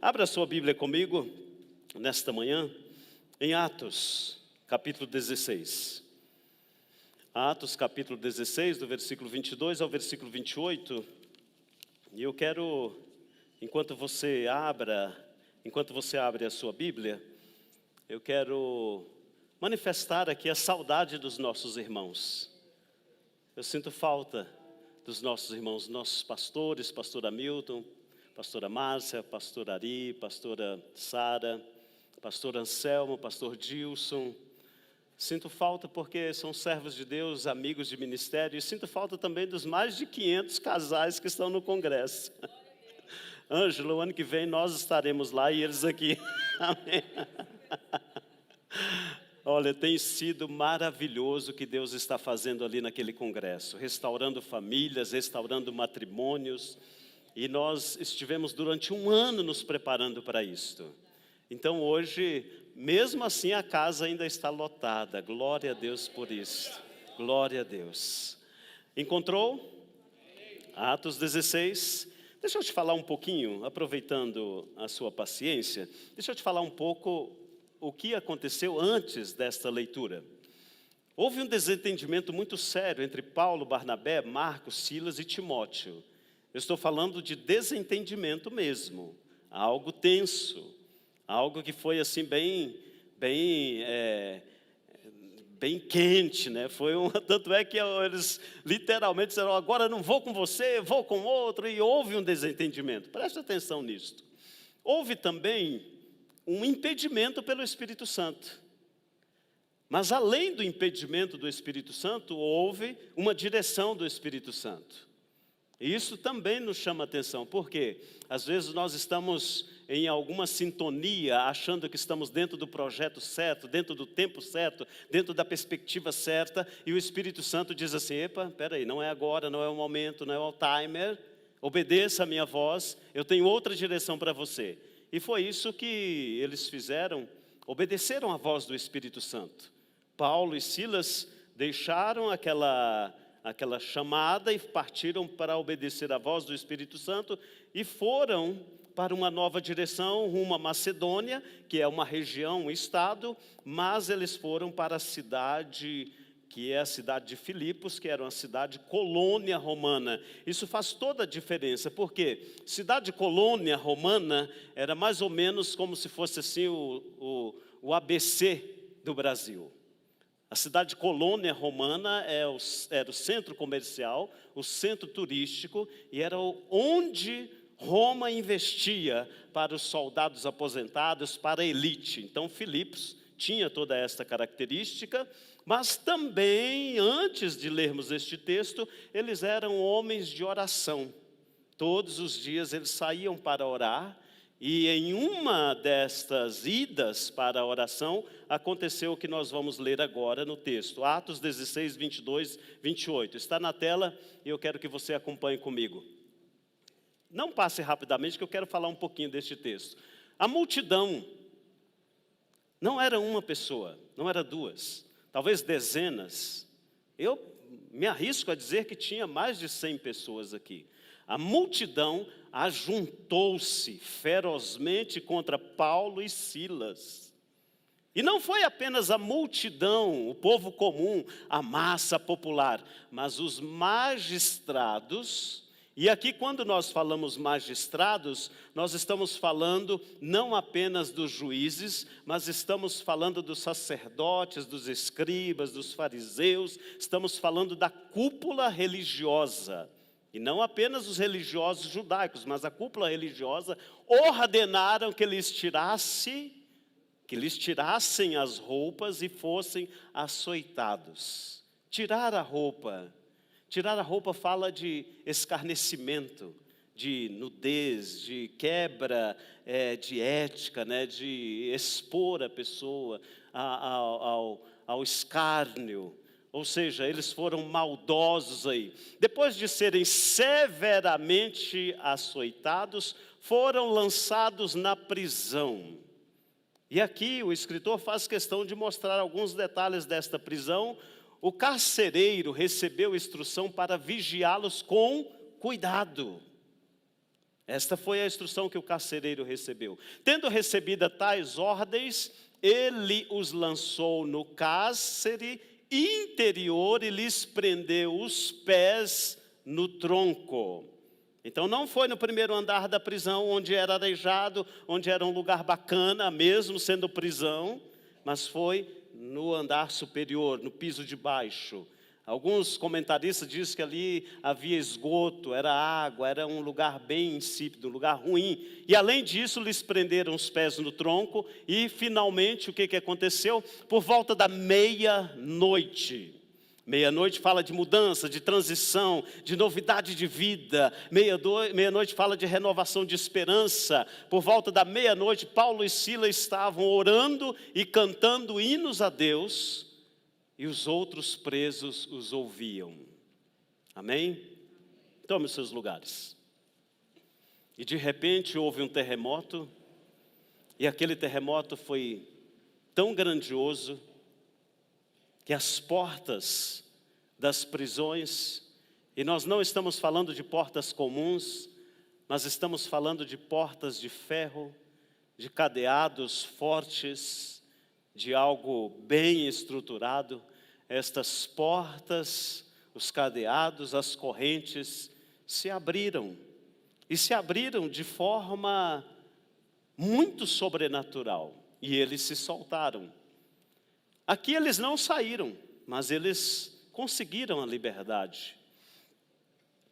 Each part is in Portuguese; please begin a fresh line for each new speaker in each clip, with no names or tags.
Abra sua Bíblia comigo, nesta manhã, em Atos, capítulo 16. Atos, capítulo 16, do versículo 22 ao versículo 28. E eu quero, enquanto você abre a sua Bíblia, eu quero manifestar aqui a saudade dos nossos irmãos. Eu sinto falta dos nossos irmãos, nossos pastores, pastor Hamilton, pastora Márcia, pastor Ari, pastora Sara, pastor Anselmo, pastor Dilson. Sinto falta porque são servos de Deus, amigos de ministério, e sinto falta também dos mais de 500 casais que estão no congresso. Ângelo, o ano que vem nós estaremos lá e eles aqui. Amém. Olha, tem sido maravilhoso o que Deus está fazendo ali naquele congresso, restaurando famílias, restaurando matrimônios, e nós estivemos durante um ano nos preparando para isto. Então hoje, mesmo assim, a casa ainda está lotada. Glória a Deus por isso. Glória a Deus. Encontrou? Atos 16. Deixa eu te falar um pouquinho, aproveitando a sua paciência, deixa eu te falar um pouco o que aconteceu antes desta leitura. Houve um desentendimento muito sério entre Paulo, Barnabé, Marcos, Silas e Timóteo. Eu estou falando de desentendimento mesmo, algo tenso. Algo que foi assim bem quente, né? Tanto é que eles literalmente disseram, agora não vou com você, vou com outro, e houve um desentendimento. Preste atenção nisto. Houve também um impedimento pelo Espírito Santo. Mas além do impedimento do Espírito Santo, houve uma direção do Espírito Santo. E isso também nos chama atenção, porque às vezes nós estamos em alguma sintonia, achando que estamos dentro do projeto certo, dentro do tempo certo, dentro da perspectiva certa, e o Espírito Santo diz assim, epa, peraí, não é agora, não é o momento, não é o timer, obedeça a minha voz, eu tenho outra direção para você. E foi isso que eles fizeram, obedeceram à voz do Espírito Santo. Paulo e Silas deixaram aquela chamada e partiram para obedecer à voz do Espírito Santo e foram para uma nova direção, rumo à Macedônia, que é uma região, um estado, mas eles foram para a cidade, que é a cidade de Filipos, que era uma cidade colônia romana. Isso faz toda a diferença, porque cidade colônia romana era mais ou menos como se fosse assim o ABC do Brasil. A cidade colônia romana era o centro comercial, o centro turístico, e era onde Roma investia para os soldados aposentados, para a elite. Então, Filipos tinha toda esta característica, mas também, antes de lermos este texto, eles eram homens de oração. Todos os dias eles saíam para orar, e em uma destas idas para a oração, aconteceu o que nós vamos ler agora no texto. Atos 16, 22, 28. Está na tela e eu quero que você acompanhe comigo. Não passe rapidamente, que eu quero falar um pouquinho deste texto. A multidão não era uma pessoa, não era duas, talvez dezenas. Eu me arrisco a dizer que tinha mais de 100 pessoas aqui. A multidão ajuntou-se ferozmente contra Paulo e Silas. E não foi apenas a multidão, o povo comum, a massa popular, mas os magistrados. E aqui, quando nós falamos magistrados, nós estamos falando não apenas dos juízes, mas estamos falando dos sacerdotes, dos escribas, dos fariseus, estamos falando da cúpula religiosa. E não apenas os religiosos judaicos, mas a cúpula religiosa ordenaram que lhes tirassem as roupas e fossem açoitados. Tirar a roupa fala de escarnecimento, de nudez, de quebra de ética, né, de expor a pessoa ao escárnio. Ou seja, eles foram maldosos aí. Depois de serem severamente açoitados, foram lançados na prisão. E aqui o escritor faz questão de mostrar alguns detalhes desta prisão. O carcereiro recebeu instrução para vigiá-los com cuidado. Esta foi a instrução que o carcereiro recebeu. Tendo recebido tais ordens, ele os lançou no cárcere interior e lhes prendeu os pés no tronco. Então não foi no primeiro andar da prisão, onde era arejado, onde era um lugar bacana, mesmo sendo prisão, mas foi no andar superior, no piso de baixo. Alguns comentaristas dizem que ali havia esgoto, era água, era um lugar bem insípido, um lugar ruim. E além disso, lhes prenderam os pés no tronco e finalmente o que aconteceu? Por volta da meia-noite. Meia-noite fala de mudança, de transição, de novidade de vida. Meia-noite fala de renovação de esperança. Por volta da meia-noite, Paulo e Silas estavam orando e cantando hinos a Deus, e os outros presos os ouviam. Amém? Tome os seus lugares. E de repente houve um terremoto, e aquele terremoto foi tão grandioso, que as portas das prisões, e nós não estamos falando de portas comuns, mas estamos falando de portas de ferro, de cadeados fortes, de algo bem estruturado. Estas portas, os cadeados, as correntes se abriram, e se abriram de forma muito sobrenatural, e eles se soltaram. Aqui eles não saíram, mas eles conseguiram a liberdade.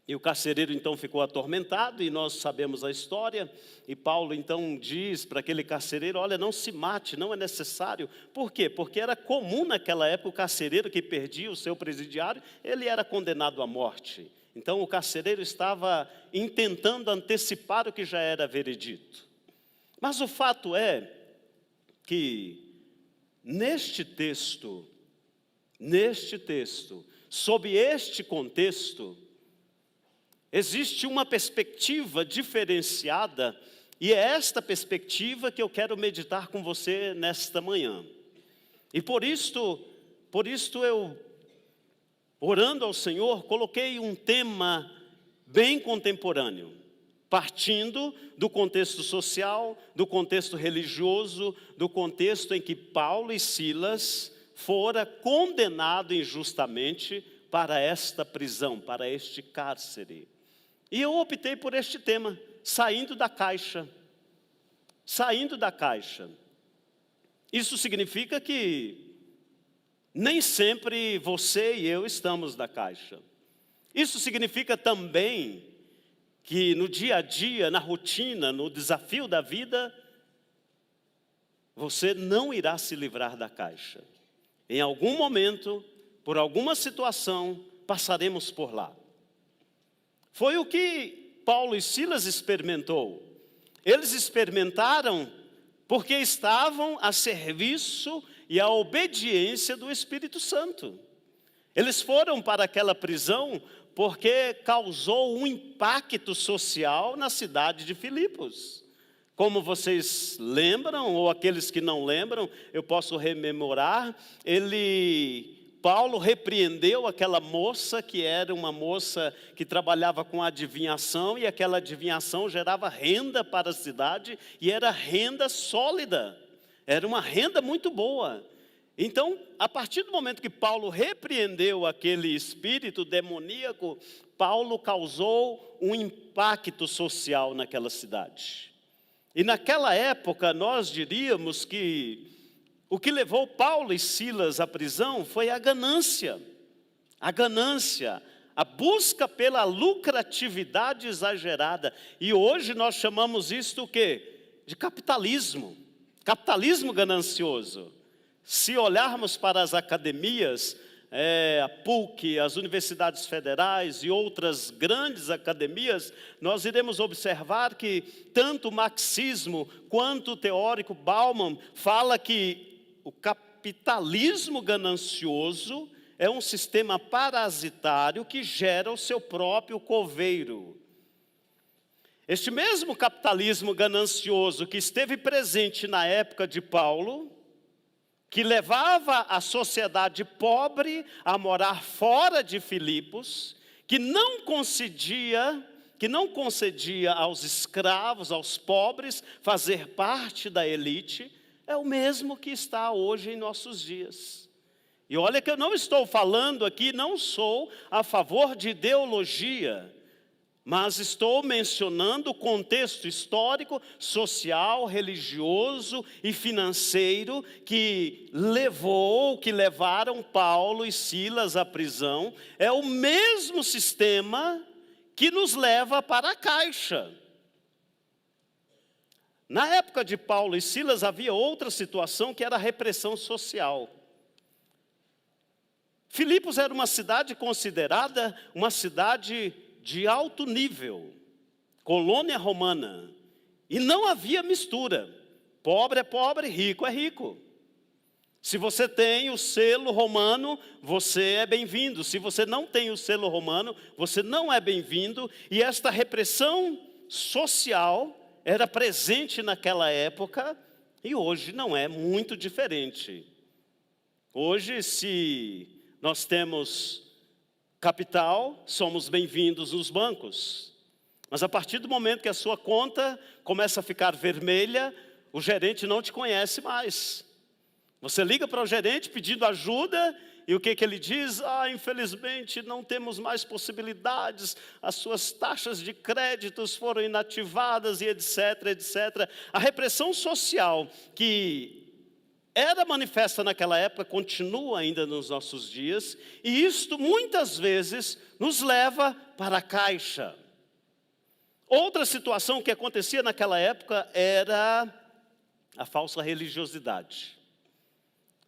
E o carcereiro então ficou atormentado, e nós sabemos a história. E Paulo então diz para aquele carcereiro: olha, não se mate, não é necessário. Por quê? Porque era comum naquela época o carcereiro que perdia o seu presidiário, ele era condenado à morte. Então o carcereiro estava intentando antecipar o que já era veredito. Mas o fato é que neste texto, sob este contexto, existe uma perspectiva diferenciada, e é esta perspectiva que eu quero meditar com você nesta manhã. E por isto eu, orando ao Senhor, coloquei um tema bem contemporâneo, partindo do contexto social, do contexto religioso, do contexto em que Paulo e Silas fora condenado injustamente para esta prisão, para este cárcere. E eu optei por este tema, saindo da caixa. Saindo da caixa. Isso significa que nem sempre você e eu estamos na caixa. Isso significa também que no dia a dia, na rotina, no desafio da vida, você não irá se livrar da caixa. Em algum momento, por alguma situação, passaremos por lá. Foi o que Paulo e Silas experimentou. Eles experimentaram porque estavam a serviço e à obediência do Espírito Santo. Eles foram para aquela prisão porque causou um impacto social na cidade de Filipos. Como vocês lembram, ou aqueles que não lembram, eu posso rememorar, Paulo repreendeu aquela moça, que era uma moça que trabalhava com adivinhação, e aquela adivinhação gerava renda para a cidade, e era renda sólida, era uma renda muito boa. Então, a partir do momento que Paulo repreendeu aquele espírito demoníaco, Paulo causou um impacto social naquela cidade. E naquela época, nós diríamos que o que levou Paulo e Silas à prisão foi a ganância, a busca pela lucratividade exagerada. E hoje nós chamamos isto o quê? De capitalismo ganancioso. Se olharmos para as academias, a PUC, as universidades federais e outras grandes academias, nós iremos observar que tanto o marxismo quanto o teórico Bauman fala que o capitalismo ganancioso é um sistema parasitário que gera o seu próprio coveiro. Este mesmo capitalismo ganancioso que esteve presente na época de Paulo, que levava a sociedade pobre a morar fora de Filipos, que não concedia que não concedia aos escravos, aos pobres, fazer parte da elite, é o mesmo que está hoje em nossos dias. E olha que eu não estou falando aqui, não sou a favor de ideologia, mas estou mencionando o contexto histórico, social, religioso e financeiro que levaram Paulo e Silas à prisão. É o mesmo sistema que nos leva para a caixa. Na época de Paulo e Silas havia outra situação que era a repressão social. Filipos era uma cidade considerada uma cidade de alto nível, colônia romana, e não havia mistura. Pobre é pobre, rico é rico. Se você tem o selo romano, você é bem-vindo. Se você não tem o selo romano, você não é bem-vindo. E esta repressão social era presente naquela época e hoje não é muito diferente. Hoje, se nós temos capital, somos bem-vindos nos bancos. Mas a partir do momento que a sua conta começa a ficar vermelha, o gerente não te conhece mais. Você liga para o gerente pedindo ajuda e o que ele diz? Infelizmente não temos mais possibilidades, as suas taxas de créditos foram inativadas e etc, etc. A repressão social que era manifesta naquela época, continua ainda nos nossos dias, e isto muitas vezes nos leva para a caixa. Outra situação que acontecia naquela época era a falsa religiosidade.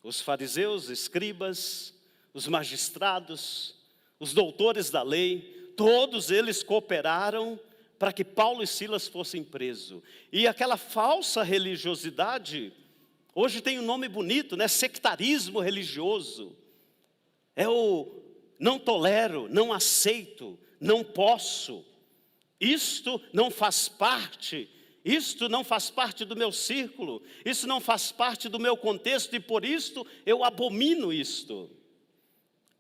Os fariseus, escribas, os magistrados, os doutores da lei, todos eles cooperaram para que Paulo e Silas fossem presos. E aquela falsa religiosidade hoje tem um nome bonito, né? Sectarismo religioso. É o não tolero, não aceito, não posso. Isto não faz parte, isto não faz parte do meu círculo, isso não faz parte do meu contexto e por isto eu abomino isto.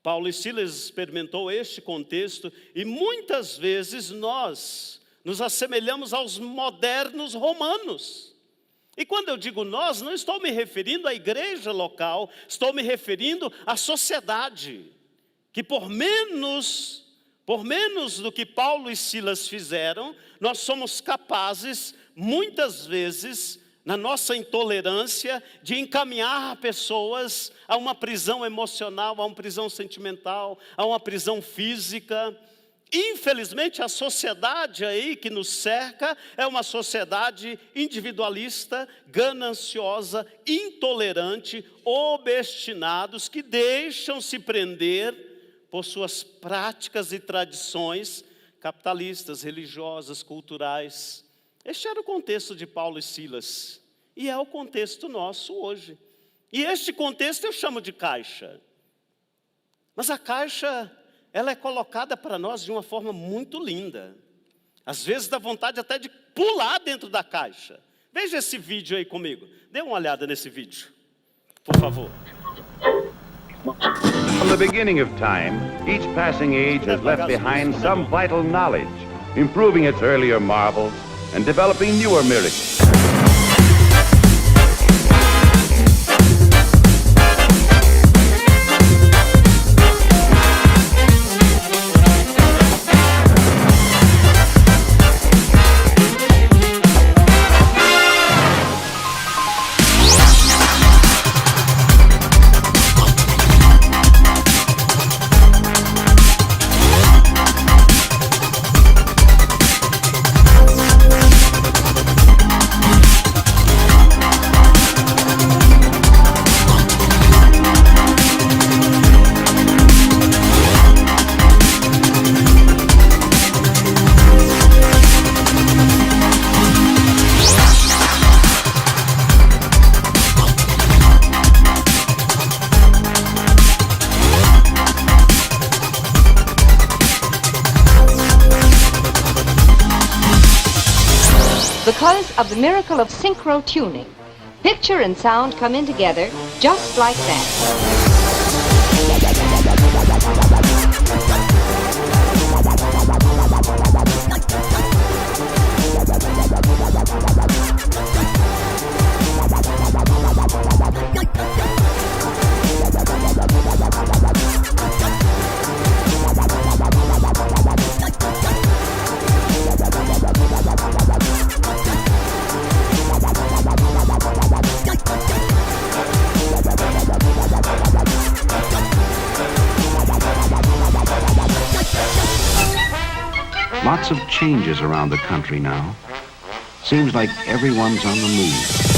Paulo e Silas experimentou este contexto e muitas vezes nós nos assemelhamos aos modernos romanos. E quando eu digo nós, não estou me referindo à igreja local, estou me referindo à sociedade, que por menos do que Paulo e Silas fizeram, nós somos capazes, muitas vezes, na nossa intolerância, de encaminhar pessoas a uma prisão emocional, a uma prisão sentimental, a uma prisão física. Infelizmente, a sociedade aí que nos cerca é uma sociedade individualista, gananciosa, intolerante, obstinados, que deixam se prender por suas práticas e tradições capitalistas, religiosas, culturais. Este era o contexto de Paulo e Silas, e é o contexto nosso hoje. E este contexto eu chamo de caixa. Mas a caixa, ela é colocada para nós de uma forma muito linda. Às vezes dá vontade até de pular dentro da caixa. Veja esse vídeo aí comigo. Dê uma olhada nesse vídeo, por favor.
From the beginning of time, each passing age has left behind some vital knowledge, improving its earlier marvels and developing newer miracles.
Because of the miracle of synchro tuning, picture and sound come in together just like that.
lots of changes around the country now. Seems like everyone's on the move.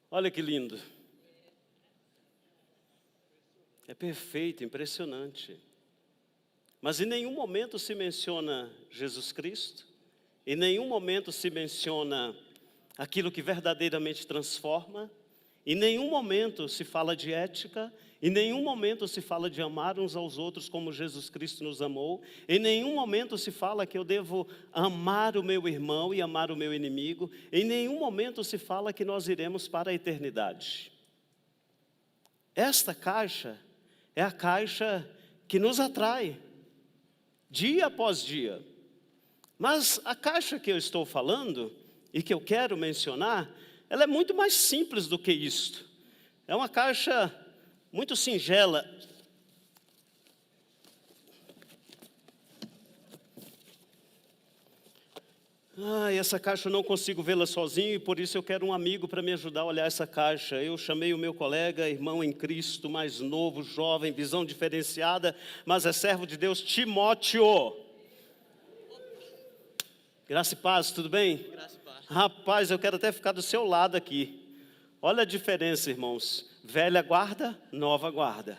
Olha que lindo. É perfeito, impressionante. Mas em nenhum momento se menciona Jesus Cristo, em nenhum momento se menciona aquilo que verdadeiramente transforma, em nenhum momento se fala de ética, em nenhum momento se fala de amar uns aos outros como Jesus Cristo nos amou, em nenhum momento se fala que eu devo amar o meu irmão e amar o meu inimigo, em nenhum momento se fala que nós iremos para a eternidade. Esta caixa é a caixa que nos atrai, dia após dia. Mas a caixa que eu estou falando, e que eu quero mencionar, ela é muito mais simples do que isto. É uma caixa muito singela. Essa caixa eu não consigo vê-la sozinho e por isso eu quero um amigo para me ajudar a olhar essa caixa. Eu chamei o meu colega, irmão em Cristo, mais novo, jovem, visão diferenciada, mas é servo de Deus, Timóteo. Graça e paz, tudo bem?
Graça e paz.
Rapaz, eu quero até ficar do seu lado aqui. Olha a diferença, irmãos. Velha guarda, nova guarda.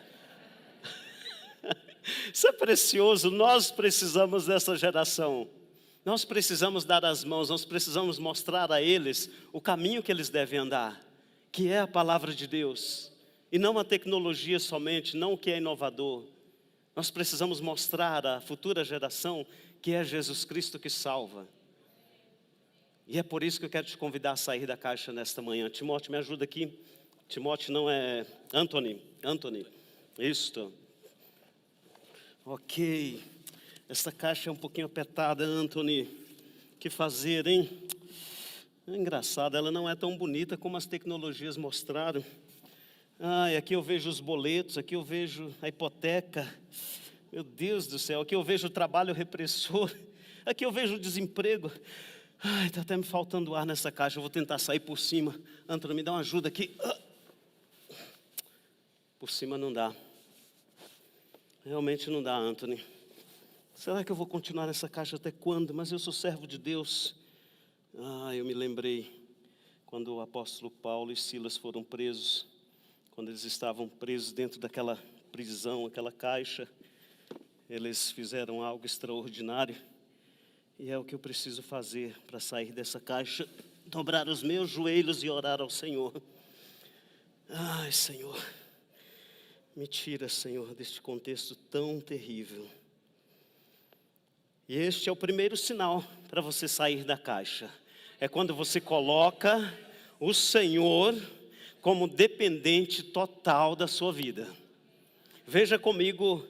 Isso é precioso, nós precisamos dessa geração. Nós precisamos dar as mãos, nós precisamos mostrar a eles o caminho que eles devem andar, que é a palavra de Deus. E não a tecnologia somente, não o que é inovador. Nós precisamos mostrar à futura geração que é Jesus Cristo que salva. E é por isso que eu quero te convidar a sair da caixa nesta manhã. Timóteo, me ajuda aqui. Timóteo não é Anthony. Isto. Ok. Esta caixa é um pouquinho apertada, Anthony. O que fazer, hein? É engraçado, ela não é tão bonita como as tecnologias mostraram. Aqui eu vejo os boletos, aqui eu vejo a hipoteca. Meu Deus do céu, aqui eu vejo o trabalho repressor. Aqui eu vejo o desemprego. Está até me faltando ar nessa caixa, eu vou tentar sair por cima. Anthony, me dá uma ajuda aqui. Por cima não dá. Realmente não dá, Anthony. Será que eu vou continuar nessa caixa até quando? Mas eu sou servo de Deus. Eu me lembrei quando o apóstolo Paulo e Silas foram presos. Quando eles estavam presos dentro daquela prisão, aquela caixa. Eles fizeram algo extraordinário. E é o que eu preciso fazer para sair dessa caixa. Dobrar os meus joelhos e orar ao Senhor. Senhor. Me tira, Senhor, deste contexto tão terrível. E este é o primeiro sinal para você sair da caixa. É quando você coloca o Senhor como dependente total da sua vida. Veja comigo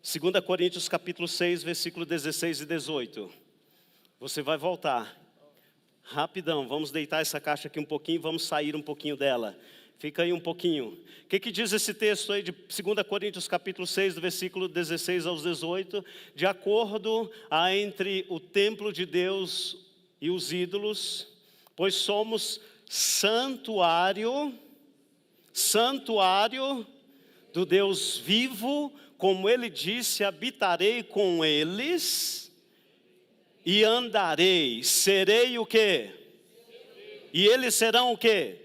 2 Coríntios capítulo 6, versículo 16 e 18. Você vai voltar. Rapidão, vamos deitar essa caixa aqui um pouquinho, vamos sair um pouquinho dela. Fica aí um pouquinho. O que diz esse texto aí de 2 Coríntios capítulo 6, do versículo 16 aos 18? De acordo entre o templo de Deus e os ídolos, pois somos santuário do Deus vivo, como ele disse, habitarei com eles e andarei, serei o quê? E eles serão o quê?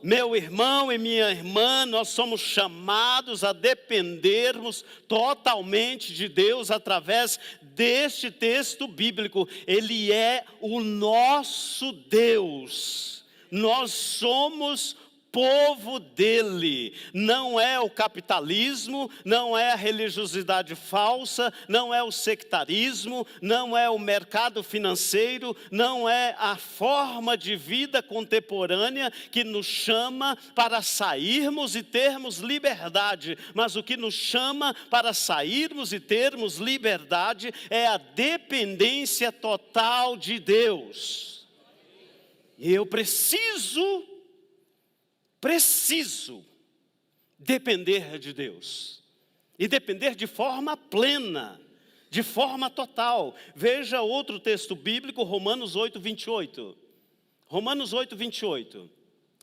Meu irmão e minha irmã, nós somos chamados a dependermos totalmente de Deus através deste texto bíblico. Ele é o nosso Deus. Nós somos povo dele. Não é o capitalismo, não é a religiosidade falsa, não é o sectarismo, não é o mercado financeiro, não é a forma de vida contemporânea que nos chama para sairmos e termos liberdade, mas o que nos chama para sairmos e termos liberdade é a dependência total de Deus. E eu preciso depender de Deus. E depender de forma plena, de forma total. Veja outro texto bíblico, Romanos 8, 28. Romanos 8, 28.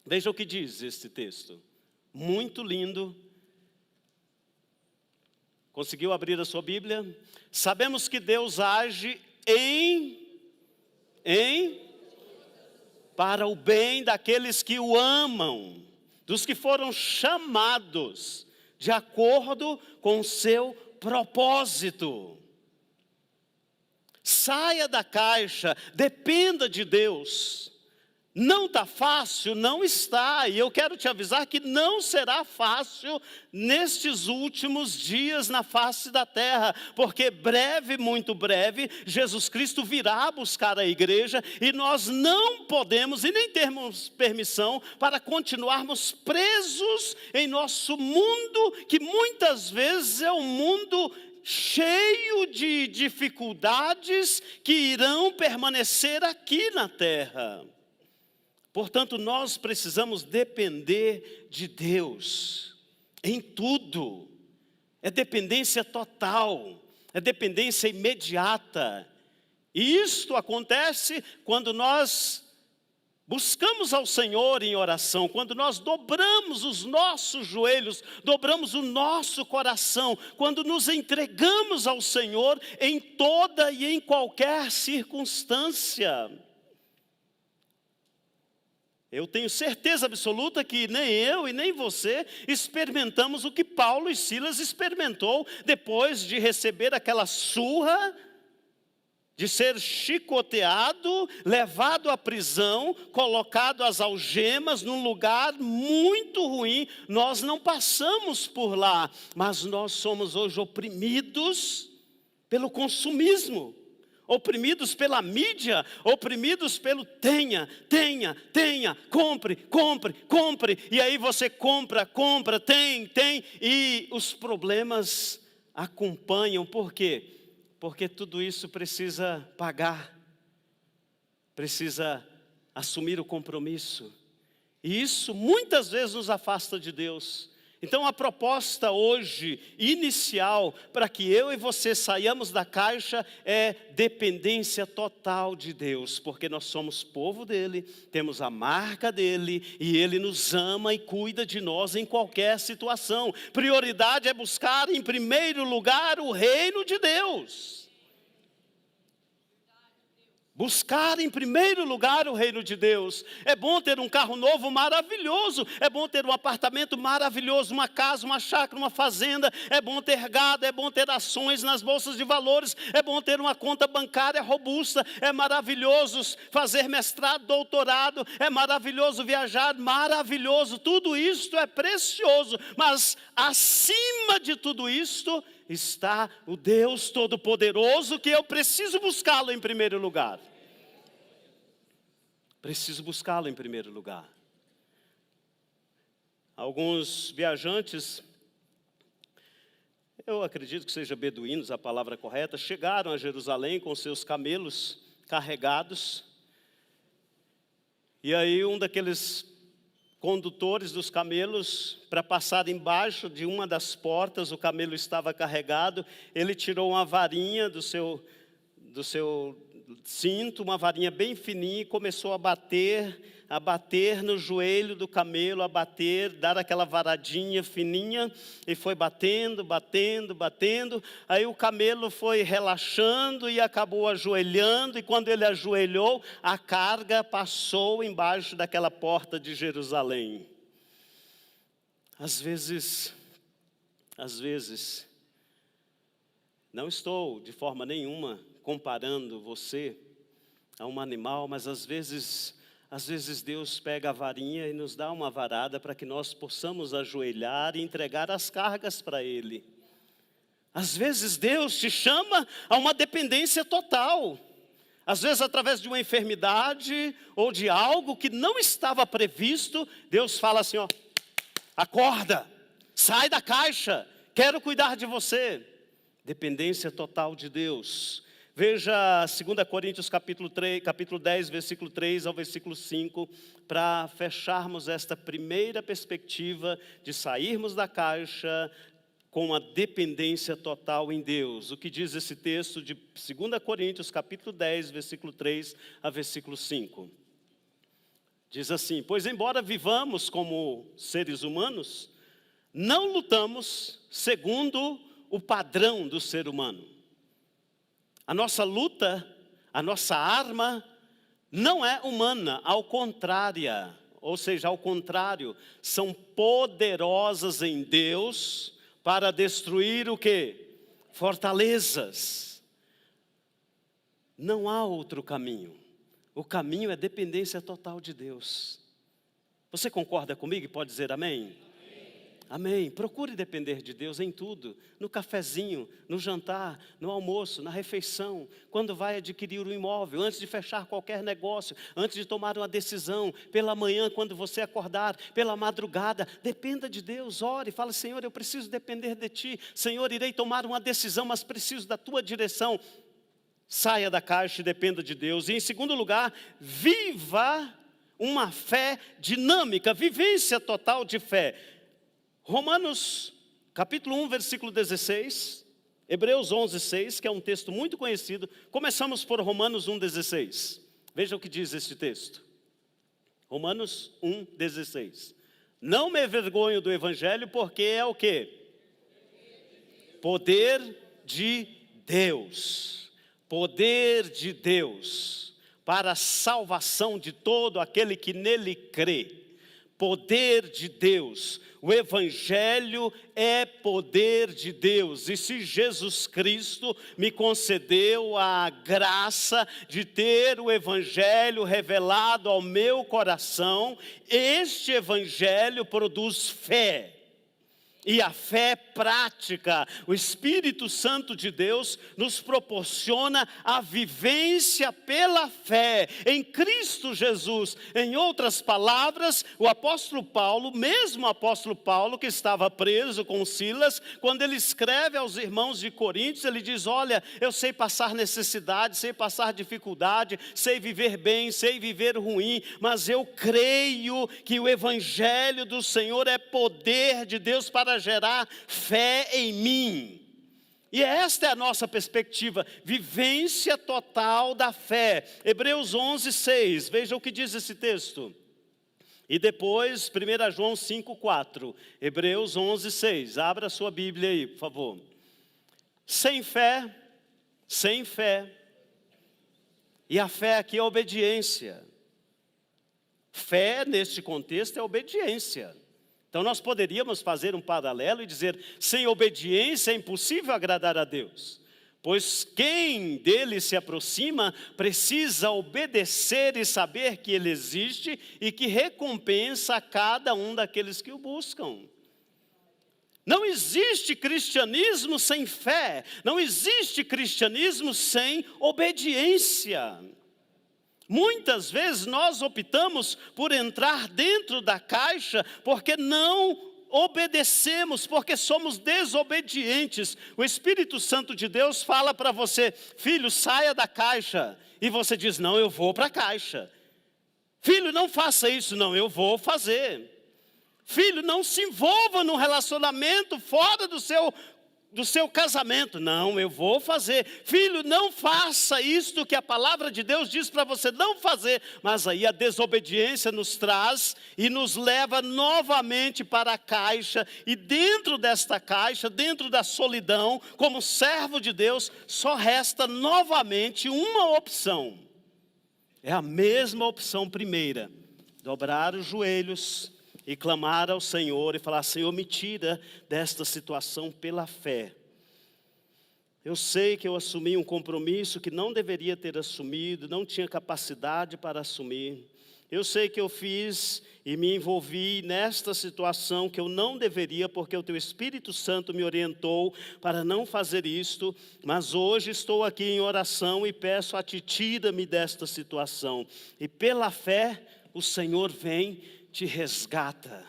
Veja o que diz este texto. Muito lindo. Conseguiu abrir a sua Bíblia? Sabemos que Deus age para o bem daqueles que o amam, dos que foram chamados de acordo com o seu propósito. Saia da caixa, dependa de Deus. Não está fácil? Não está. E eu quero te avisar que não será fácil nestes últimos dias na face da terra. Porque breve, muito breve, Jesus Cristo virá buscar a igreja. E nós não podemos e nem temos permissão para continuarmos presos em nosso mundo, que muitas vezes é um mundo cheio de dificuldades que irão permanecer aqui na terra. Portanto, nós precisamos depender de Deus em tudo. É dependência total, é dependência imediata. E isto acontece quando nós buscamos ao Senhor em oração, quando nós dobramos os nossos joelhos, dobramos o nosso coração, quando nos entregamos ao Senhor em toda e em qualquer circunstância. Eu tenho certeza absoluta que nem eu e nem você experimentamos o que Paulo e Silas experimentou depois de receber aquela surra, de ser chicoteado, levado à prisão, colocado às algemas num lugar muito ruim. Nós não passamos por lá, mas nós somos hoje oprimidos pelo consumismo. Oprimidos pela mídia, oprimidos pelo tenha, compre. E aí você compra, tem, e os problemas acompanham. Por quê? Porque tudo isso precisa pagar, precisa assumir o compromisso. E isso muitas vezes nos afasta de Deus. Então a proposta hoje, inicial, para que eu e você saiamos da caixa é dependência total de Deus. Porque nós somos povo dele, temos a marca dele e ele nos ama e cuida de nós em qualquer situação. Prioridade é buscar em primeiro lugar o reino de Deus. Buscar em primeiro lugar o reino de Deus. É bom ter um carro novo maravilhoso. É bom ter um apartamento maravilhoso, uma casa, uma chácara, uma fazenda. É bom ter gado, é bom ter ações nas bolsas de valores. É bom ter uma conta bancária robusta. É maravilhoso fazer mestrado, doutorado. É maravilhoso viajar, maravilhoso. Tudo isto é precioso. Mas acima de tudo isto está o Deus Todo-Poderoso, que eu preciso buscá-lo em primeiro lugar. Preciso buscá-lo em primeiro lugar. Alguns viajantes, eu acredito que seja beduínos a palavra correta, chegaram a Jerusalém com seus camelos carregados. E aí um daqueles condutores dos camelos, para passar embaixo de uma das portas, o camelo estava carregado, ele tirou uma varinha cinto, uma varinha bem fininha, e começou a bater no joelho do camelo, dar aquela varadinha fininha, e foi batendo. Aí o camelo foi relaxando e acabou ajoelhando, e quando ele ajoelhou, a carga passou embaixo daquela porta de Jerusalém. Às vezes, não estou de forma nenhuma comparando você a um animal, mas às vezes Deus pega a varinha e nos dá uma varada para que nós possamos ajoelhar e entregar as cargas para Ele. Às vezes Deus te chama a uma dependência total. Às vezes através de uma enfermidade ou de algo que não estava previsto, Deus fala assim, ó, acorda, sai da caixa, quero cuidar de você. Dependência total de Deus. Veja 2 Coríntios capítulo 10, versículo 3 ao versículo 5, para fecharmos esta primeira perspectiva de sairmos da caixa com a dependência total em Deus. O que diz esse texto de 2 Coríntios capítulo 10, versículo 3 a versículo 5? Diz assim: pois embora vivamos como seres humanos, não lutamos segundo o padrão do ser humano. A nossa luta, a nossa arma, não é humana, ao contrário, são poderosas em Deus para destruir o quê? Fortalezas. Não há outro caminho. O caminho é dependência total de Deus. Você concorda comigo e pode dizer amém? Amém. Procure depender de Deus em tudo, no cafezinho, no jantar, no almoço, na refeição, quando vai adquirir um imóvel, antes de fechar qualquer negócio, antes de tomar uma decisão, pela manhã, quando você acordar, pela madrugada, dependa de Deus, ore, fale, Senhor, eu preciso depender de Ti, Senhor, irei tomar uma decisão, mas preciso da Tua direção. Saia da caixa e dependa de Deus. E em segundo lugar, viva uma fé dinâmica, vivência total de fé. Romanos, capítulo 1, versículo 16, Hebreus 11, 6, que é um texto muito conhecido. Começamos por Romanos 1, 16. Veja o que diz este texto. Romanos 1, 16. Não me envergonho do Evangelho, porque é o quê? Poder de Deus. Poder de Deus para a salvação de todo aquele que nele crê. Poder de Deus. O Evangelho é poder de Deus, e se Jesus Cristo me concedeu a graça de ter o Evangelho revelado ao meu coração, este Evangelho produz fé. E a fé prática, o Espírito Santo de Deus nos proporciona a vivência pela fé em Cristo Jesus. Em outras palavras, o apóstolo Paulo, mesmo o apóstolo Paulo que estava preso com Silas, quando ele escreve aos irmãos de Coríntios, ele diz, olha, eu sei passar necessidade, sei passar dificuldade, sei viver bem, sei viver ruim, mas eu creio que o Evangelho do Senhor é poder de Deus para gerar fé em mim. E esta é a nossa perspectiva, vivência total da fé. Hebreus 11, 6, veja o que diz esse texto. E depois, 1 João 5, 4, Hebreus 11, 6, abra a sua Bíblia aí, por favor. Sem fé, e a fé aqui é obediência. Fé, neste contexto, é obediência. Então nós poderíamos fazer um paralelo e dizer, sem obediência é impossível agradar a Deus. Pois quem dele se aproxima precisa obedecer e saber que ele existe e que recompensa a cada um daqueles que o buscam. Não existe cristianismo sem fé, não existe cristianismo sem obediência. Muitas vezes nós optamos por entrar dentro da caixa porque não obedecemos, porque somos desobedientes. O Espírito Santo de Deus fala para você, filho, saia da caixa. E você diz, não, eu vou para a caixa. Filho, não faça isso, não, eu vou fazer. Filho, não se envolva num relacionamento fora do seu do seu casamento. Não, eu vou fazer. Filho, não faça isto que a palavra de Deus diz para você não fazer. Mas aí a desobediência nos traz e nos leva novamente para a caixa. E dentro desta caixa, dentro da solidão, como servo de Deus, só resta novamente uma opção. É a mesma opção primeira: dobrar os joelhos e clamar ao Senhor e falar: Senhor, me tira desta situação pela fé. Eu sei que eu assumi um compromisso que não deveria ter assumido, não tinha capacidade para assumir. Eu sei que eu fiz e me envolvi nesta situação que eu não deveria, porque o Teu Espírito Santo me orientou para não fazer isto. Mas hoje estou aqui em oração e peço a Ti, tira-me desta situação. E pela fé o Senhor vem, te resgata,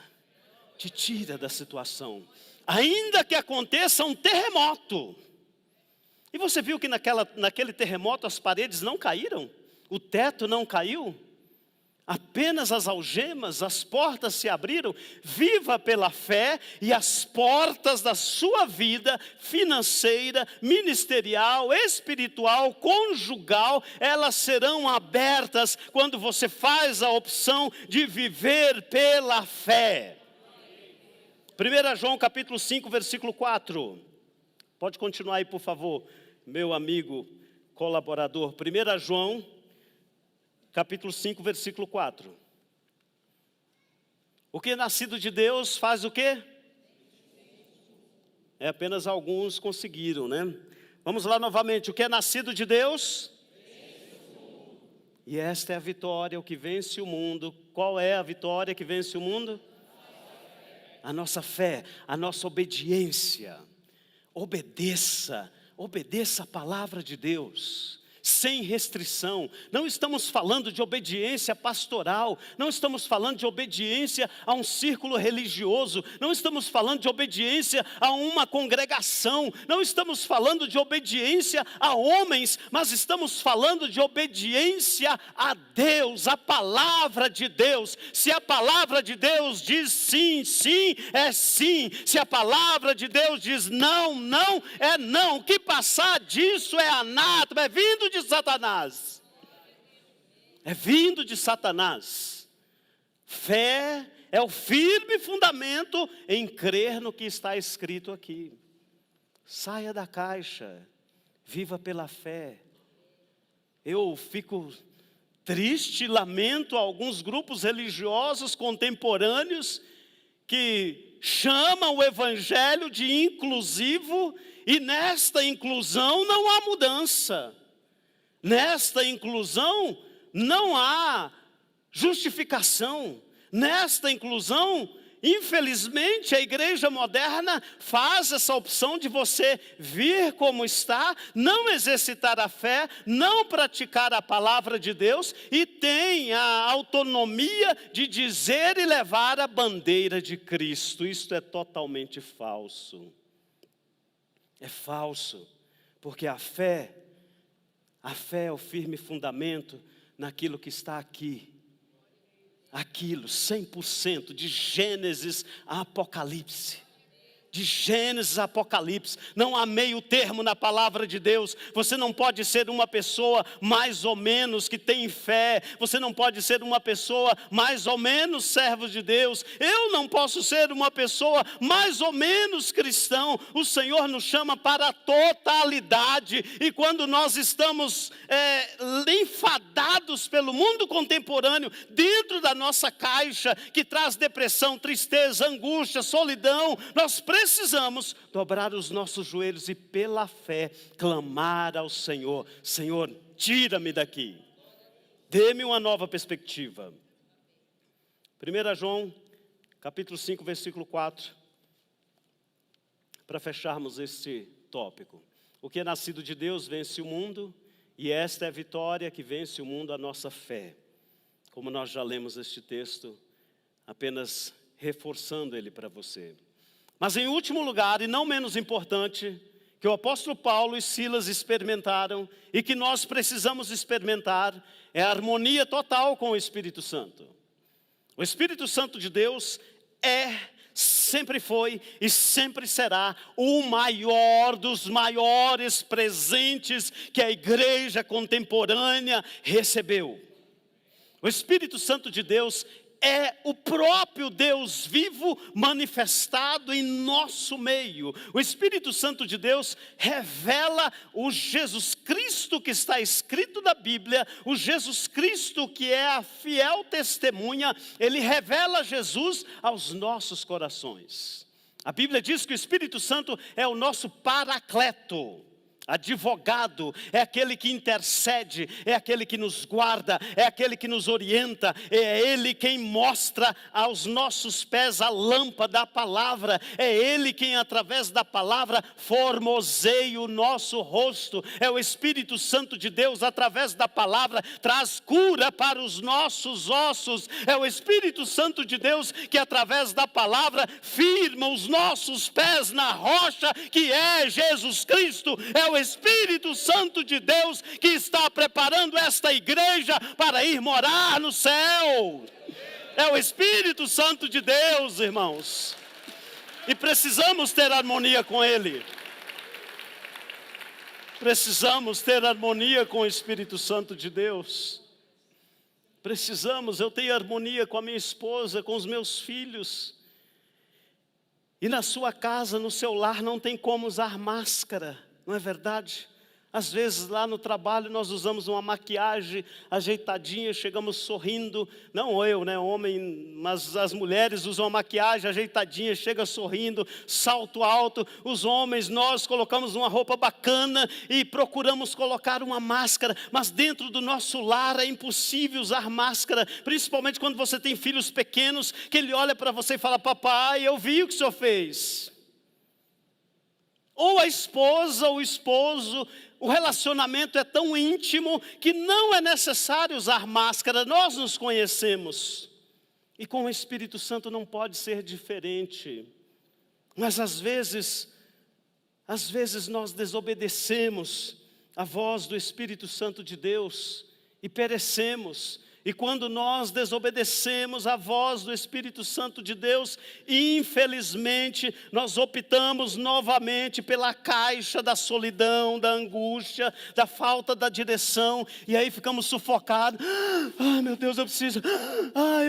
te tira da situação. Ainda que aconteça um terremoto. E você viu que naquele terremoto as paredes não caíram? O teto não caiu? Apenas as algemas, as portas se abriram. Viva pela fé e as portas da sua vida financeira, ministerial, espiritual, conjugal, elas serão abertas quando você faz a opção de viver pela fé. 1 João capítulo 5, versículo 4. Pode continuar aí, por favor, meu amigo colaborador. 1 João capítulo 5, versículo 4. O que é nascido de Deus faz o quê? Apenas alguns conseguiram, né? Vamos lá novamente. O que é nascido de Deus? E esta é a vitória, o que vence o mundo. Qual é a vitória que vence o mundo? A nossa fé, a nossa obediência. Obedeça a palavra de Deus. Sem restrição. Não estamos falando de obediência pastoral, não estamos falando de obediência a um círculo religioso, não estamos falando de obediência a uma congregação, não estamos falando de obediência a homens, mas estamos falando de obediência a Deus, a palavra de Deus. Se a palavra de Deus diz sim, sim, é sim. Se a palavra de Deus diz não, não, é não. O que passar disso é anátema, é vindo de Satanás. É vindo de Satanás. Fé é o firme fundamento em crer no que está escrito aqui. Saia da caixa, viva pela fé. Eu fico triste, lamento alguns grupos religiosos contemporâneos que chamam o evangelho de inclusivo e nesta inclusão não há mudança. Nesta inclusão não há justificação. Nesta inclusão, infelizmente, a igreja moderna faz essa opção de você vir como está, não exercitar a fé, não praticar a palavra de Deus e tem a autonomia de dizer e levar a bandeira de Cristo. Isto é totalmente falso. É falso, porque a fé é o firme fundamento naquilo que está aqui. Aquilo, 100%, de Gênesis a Apocalipse. De Gênesis a Apocalipse, não há meio termo na palavra de Deus. Você não pode ser uma pessoa mais ou menos que tem fé. Você não pode ser uma pessoa mais ou menos servo de Deus. Eu não posso ser uma pessoa mais ou menos cristão. O Senhor nos chama para a totalidade. E quando nós estamos enfadados pelo mundo contemporâneo, dentro da nossa caixa, que traz depressão, tristeza, angústia, solidão, nós precisamos dobrar os nossos joelhos e pela fé clamar ao Senhor: Senhor, tira-me daqui, dê-me uma nova perspectiva. 1 João capítulo 5, versículo 4, para fecharmos este tópico. O que é nascido de Deus vence o mundo, e esta é a vitória que vence o mundo, a nossa fé. Como nós já lemos este texto, apenas reforçando ele para você. Mas em último lugar, e não menos importante, que o apóstolo Paulo e Silas experimentaram e que nós precisamos experimentar, é a harmonia total com o Espírito Santo. O Espírito Santo de Deus é sempre foi e sempre será o maior dos maiores presentes que a igreja contemporânea recebeu. O Espírito Santo de Deus é o próprio Deus vivo manifestado em nosso meio. O Espírito Santo de Deus revela o Jesus Cristo que está escrito na Bíblia, o Jesus Cristo que é a fiel testemunha, ele revela Jesus aos nossos corações. A Bíblia diz que o Espírito Santo é o nosso paracleto. Advogado, é aquele que intercede, é aquele que nos guarda, é aquele que nos orienta, é Ele quem mostra aos nossos pés a lâmpada da palavra, é Ele quem através da palavra formoseia o nosso rosto, é o Espírito Santo de Deus através da palavra traz cura para os nossos ossos, é o Espírito Santo de Deus que através da palavra firma os nossos pés na rocha que é Jesus Cristo, é o Espírito Santo de Deus que está preparando esta igreja para ir morar no céu. É o Espírito Santo de Deus, irmãos. E precisamos ter harmonia com Ele. Precisamos ter harmonia com o Espírito Santo de Deus. Precisamos, eu tenho harmonia com a minha esposa, com os meus filhos. E na sua casa, no seu lar, não tem como usar máscara. Não é verdade? Às vezes lá no trabalho nós usamos uma maquiagem ajeitadinha, chegamos sorrindo. Não eu, né, homem, mas as mulheres usam uma maquiagem ajeitadinha, chega sorrindo, salto alto. Os homens, nós colocamos uma roupa bacana e procuramos colocar uma máscara. Mas dentro do nosso lar é impossível usar máscara. Principalmente quando você tem filhos pequenos, que ele olha para você e fala, papai, eu vi o que o senhor fez. Ou a esposa ou o esposo, o relacionamento é tão íntimo que não é necessário usar máscara, nós nos conhecemos. E com o Espírito Santo não pode ser diferente. Mas às vezes nós desobedecemos a voz do Espírito Santo de Deus e perecemos. E quando nós desobedecemos a voz do Espírito Santo de Deus, infelizmente, nós optamos novamente pela caixa da solidão, da angústia, da falta da direção, e aí ficamos sufocados. Ah, meu Deus, eu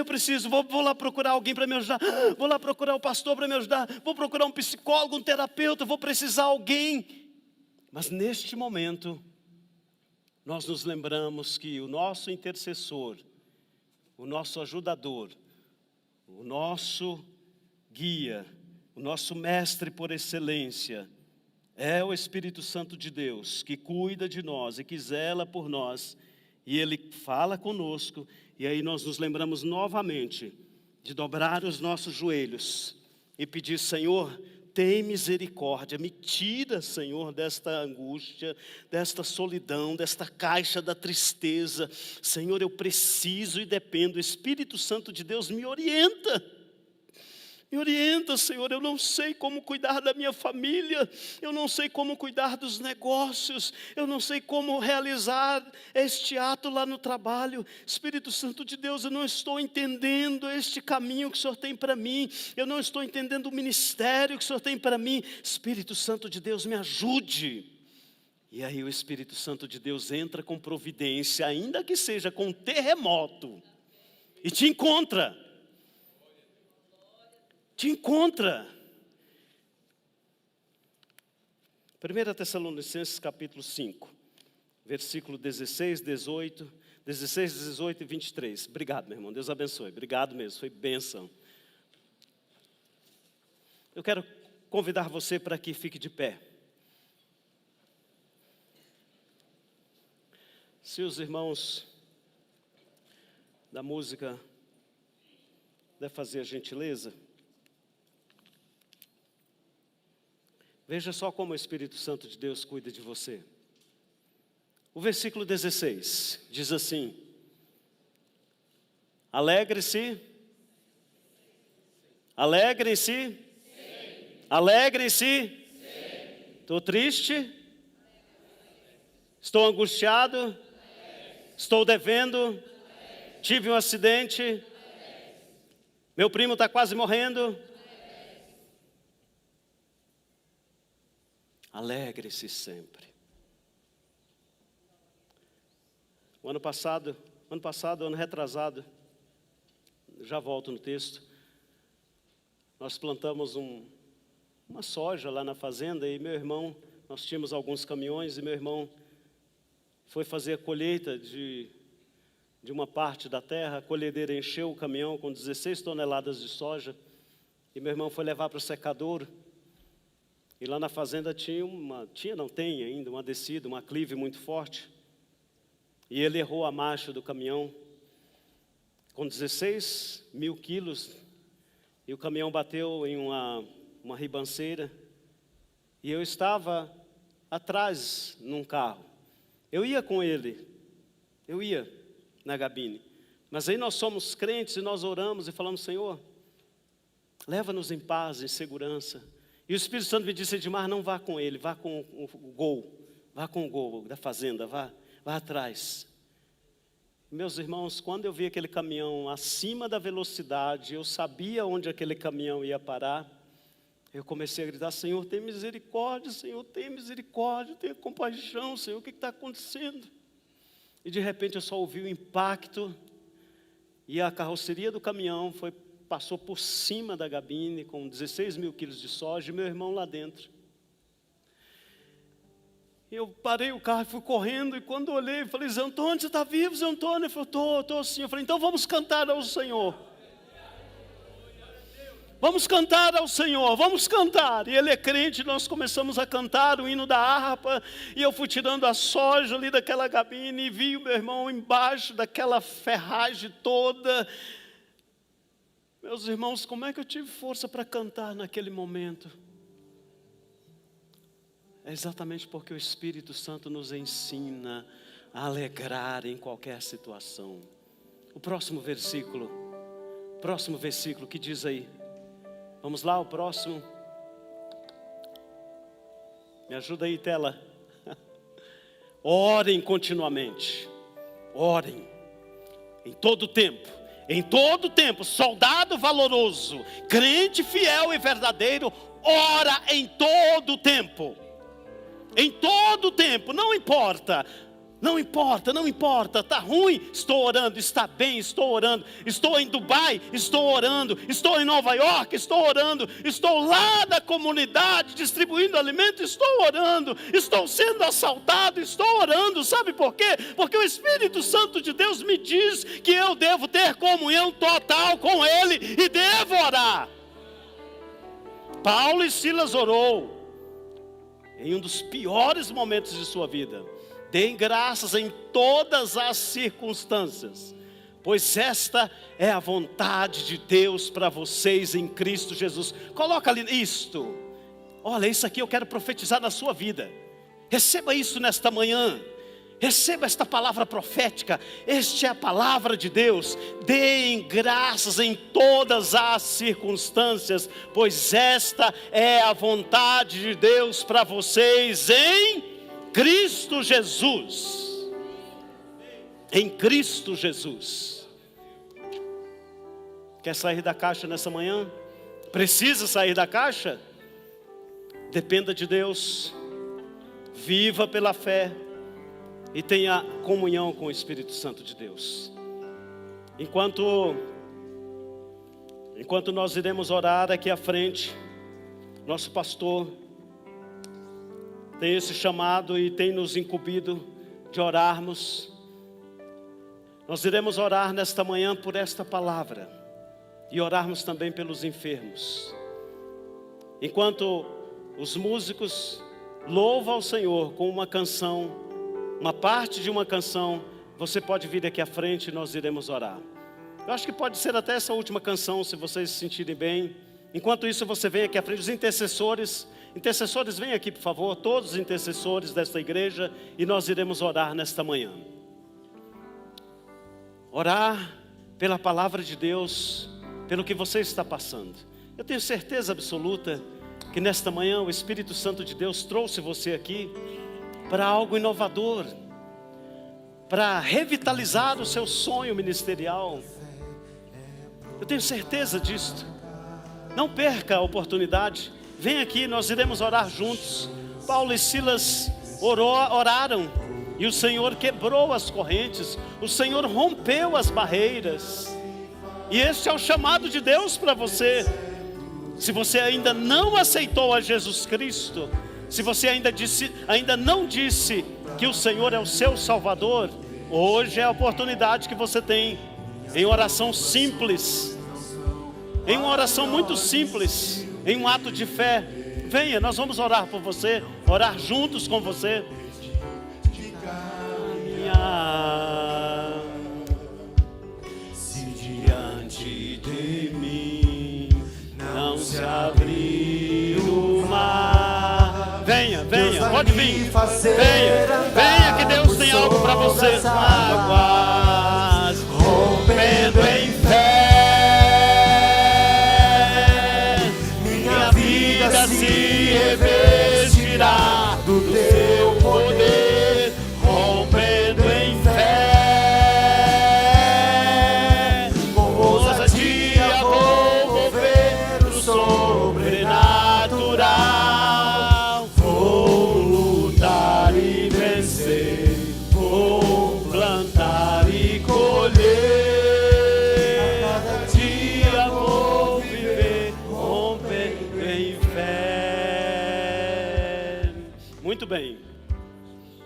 preciso, vou lá procurar alguém para me ajudar, vou lá procurar o pastor para me ajudar, vou procurar um psicólogo, um terapeuta, vou precisar de alguém. Mas neste momento, nós nos lembramos que o nosso intercessor, o nosso ajudador, o nosso guia, o nosso mestre por excelência, é o Espírito Santo de Deus, que cuida de nós e que zela por nós, e Ele fala conosco, e aí nós nos lembramos novamente de dobrar os nossos joelhos e pedir, Senhor, tem misericórdia, me tira, Senhor, desta angústia, desta solidão, desta caixa da tristeza. Senhor, eu preciso e dependo, o Espírito Santo de Deus me orienta. Me orienta, Senhor, eu não sei como cuidar da minha família, eu não sei como cuidar dos negócios, eu não sei como realizar este ato lá no trabalho. Espírito Santo de Deus, eu não estou entendendo este caminho que o Senhor tem para mim, eu não estou entendendo o ministério que o Senhor tem para mim. Espírito Santo de Deus, me ajude. E aí o Espírito Santo de Deus entra com providência, ainda que seja com um terremoto, e te encontra. Te encontra. 1 Tessalonicenses capítulo 5, versículo 16, 18 e 23. Obrigado, meu irmão, Deus abençoe. Obrigado mesmo, foi bênção. Eu quero convidar você para que fique de pé. Se os irmãos da música devem fazer a gentileza. Veja só como o Espírito Santo de Deus cuida de você. O versículo 16 diz assim: alegrem-se, alegrem-se, alegrem-se. Estou triste, estou angustiado, estou devendo, tive um acidente, meu primo está quase morrendo. Alegre-se sempre. Ano passado, ano retrasado, já volto no texto, nós plantamos uma soja lá na fazenda e meu irmão, nós tínhamos alguns caminhões e meu irmão foi fazer a colheita de uma parte da terra. A colhedeira encheu o caminhão com 16 toneladas de soja e meu irmão foi levar para o secador. E lá na fazenda tem ainda uma descida, uma aclive muito forte. E ele errou a marcha do caminhão com 16 mil quilos. E o caminhão bateu em uma ribanceira. E eu estava atrás num carro. Eu ia com ele. Eu ia na gabine. Mas aí nós somos crentes e nós oramos e falamos: Senhor, leva-nos em paz, em segurança. E o Espírito Santo me disse: Edmar, não vá com ele, vá com o Gol. Vá com o Gol da fazenda, vá atrás. Meus irmãos, quando eu vi aquele caminhão acima da velocidade, eu sabia onde aquele caminhão ia parar, eu comecei a gritar: Senhor, tem misericórdia, Senhor, tem misericórdia, tenha compaixão, Senhor, o que está acontecendo? E de repente eu só ouvi o impacto, e a carroceria do caminhão passou por cima da gabine, com 16 mil quilos de soja, e meu irmão lá dentro. Eu parei o carro e fui correndo, e quando olhei, falei: Zé Antônio, você está vivo, Zé Antônio? Ele falou: estou sim. Eu falei: então vamos cantar ao Senhor. Vamos cantar ao Senhor, vamos cantar. E ele é crente, nós começamos a cantar o hino da harpa, e eu fui tirando a soja ali daquela gabine, e vi o meu irmão embaixo daquela ferragem toda. Meus irmãos, como é que eu tive força para cantar naquele momento? É exatamente porque o Espírito Santo nos ensina a alegrar em qualquer situação. O próximo versículo que diz aí. Vamos lá, o próximo. Me ajuda aí, tela. Orem continuamente. Orem. Em todo tempo, soldado valoroso, crente fiel e verdadeiro, ora em todo tempo. Em todo tempo, não importa, está ruim, estou orando, está bem, estou orando, estou em Dubai, estou orando, estou em Nova York, estou orando, estou lá na comunidade distribuindo alimento, estou orando, estou sendo assaltado, estou orando. Sabe por quê? Porque o Espírito Santo de Deus me diz que eu devo ter comunhão total com Ele e devo orar. Paulo e Silas orou em um dos piores momentos de sua vida. Deem graças em todas as circunstâncias, pois esta é a vontade de Deus para vocês em Cristo Jesus. Coloca ali isto. Olha, isso aqui eu quero profetizar na sua vida. Receba isso nesta manhã. Receba esta palavra profética. Esta é a palavra de Deus. Deem graças em todas as circunstâncias, pois esta é a vontade de Deus para vocês em Cristo Jesus. Em Cristo Jesus. Quer sair da caixa nessa manhã? Precisa sair da caixa? Dependa de Deus. Viva pela fé. E tenha comunhão com o Espírito Santo de Deus. Enquanto nós iremos orar aqui à frente, nosso pastor tem esse chamado e tem nos incumbido de orarmos. Nós iremos orar nesta manhã por esta palavra e orarmos também pelos enfermos. Enquanto os músicos louvam ao Senhor com uma canção, uma parte de uma canção, você pode vir aqui à frente e nós iremos orar. Eu acho que pode ser até essa última canção, se vocês se sentirem bem. Enquanto isso, você vem aqui à frente. Os intercessores, vem aqui, por favor. Todos os intercessores desta igreja, e nós iremos orar nesta manhã. Orar pela palavra de Deus, pelo que você está passando. Eu tenho certeza absoluta que nesta manhã o Espírito Santo de Deus trouxe você aqui para algo inovador, para revitalizar o seu sonho ministerial. Eu tenho certeza disto. Não perca a oportunidade. Vem aqui, nós iremos orar juntos. Paulo e Silas oraram, e o Senhor quebrou as correntes, o Senhor rompeu as barreiras. E este é o chamado de Deus para você. Se você ainda não aceitou a Jesus Cristo, se você ainda não disse que o Senhor é o seu Salvador, hoje é a oportunidade que você tem, em oração simples, em uma oração muito simples, em um ato de fé. Venha, nós vamos orar por você, orar juntos com você. Se diante de mim não se abrir o mar, venha, pode vir, venha que Deus tem algo para você. Águas rompendo em fé, minha vida se revestirá do teu poder, rompendo em fé, com ousadia vou mover o sobrenatural, vou lutar e vencer, vou plantar e colher, cada dia vou viver, rompendo em fé. Muito bem.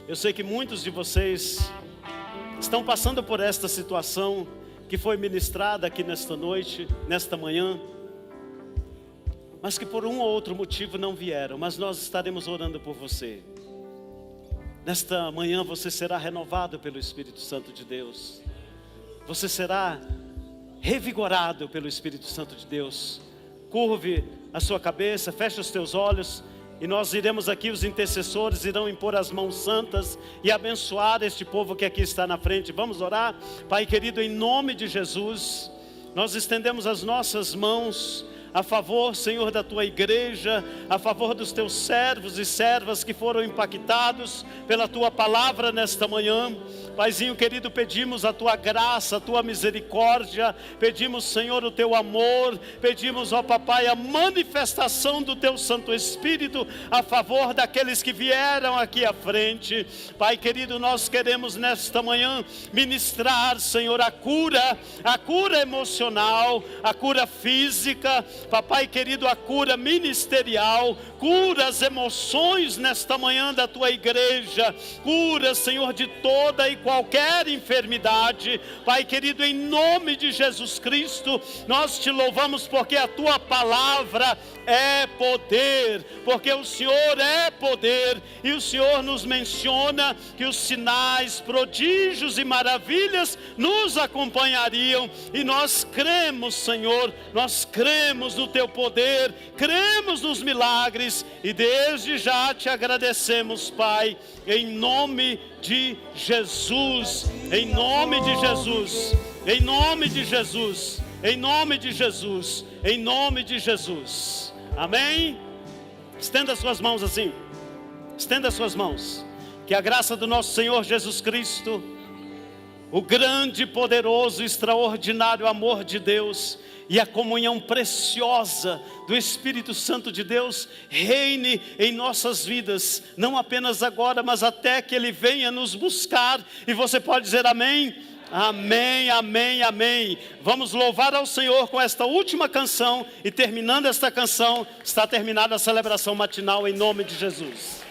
Eu sei que muitos de vocês estão passando por esta situação que foi ministrada aqui nesta noite, nesta manhã, mas que por um ou outro motivo não vieram, mas nós estaremos orando por você. Nesta manhã você será renovado pelo Espírito Santo de Deus, você será revigorado pelo Espírito Santo de Deus. Curve a sua cabeça, feche os teus olhos, e nós iremos aqui, os intercessores irão impor as mãos santas e abençoar este povo que aqui está na frente. Vamos orar? Pai querido, em nome de Jesus, nós estendemos as nossas mãos a favor, Senhor, da tua igreja, a favor dos teus servos e servas que foram impactados pela tua palavra nesta manhã. Paizinho querido, pedimos a tua graça, a tua misericórdia, pedimos, Senhor, o teu amor, pedimos, ó Papai, a manifestação do teu Santo Espírito a favor daqueles que vieram aqui à frente. Pai querido, nós queremos nesta manhã ministrar, Senhor, a cura emocional, a cura física, Papai querido, a cura ministerial, cura as emoções nesta manhã da tua igreja, cura, Senhor, de toda e qualquer enfermidade. Pai querido, em nome de Jesus Cristo, nós te louvamos porque a tua palavra é poder, porque o Senhor é poder, e o Senhor nos menciona que os sinais, prodígios e maravilhas nos acompanhariam, e nós cremos, Senhor, nós cremos no teu poder, cremos nos milagres, e desde já te agradecemos, Pai, em nome de Jesus, em nome de Jesus, em nome de Jesus, em nome de Jesus, em nome de Jesus. Amém? Estenda suas mãos assim, estenda suas mãos, que a graça do nosso Senhor Jesus Cristo, o grande, poderoso, extraordinário amor de Deus e a comunhão preciosa do Espírito Santo de Deus reine em nossas vidas, não apenas agora, mas até que Ele venha nos buscar. E você pode dizer amém? Amém, amém, amém. Vamos louvar ao Senhor com esta última canção, e terminando esta canção, está terminada a celebração matinal em nome de Jesus.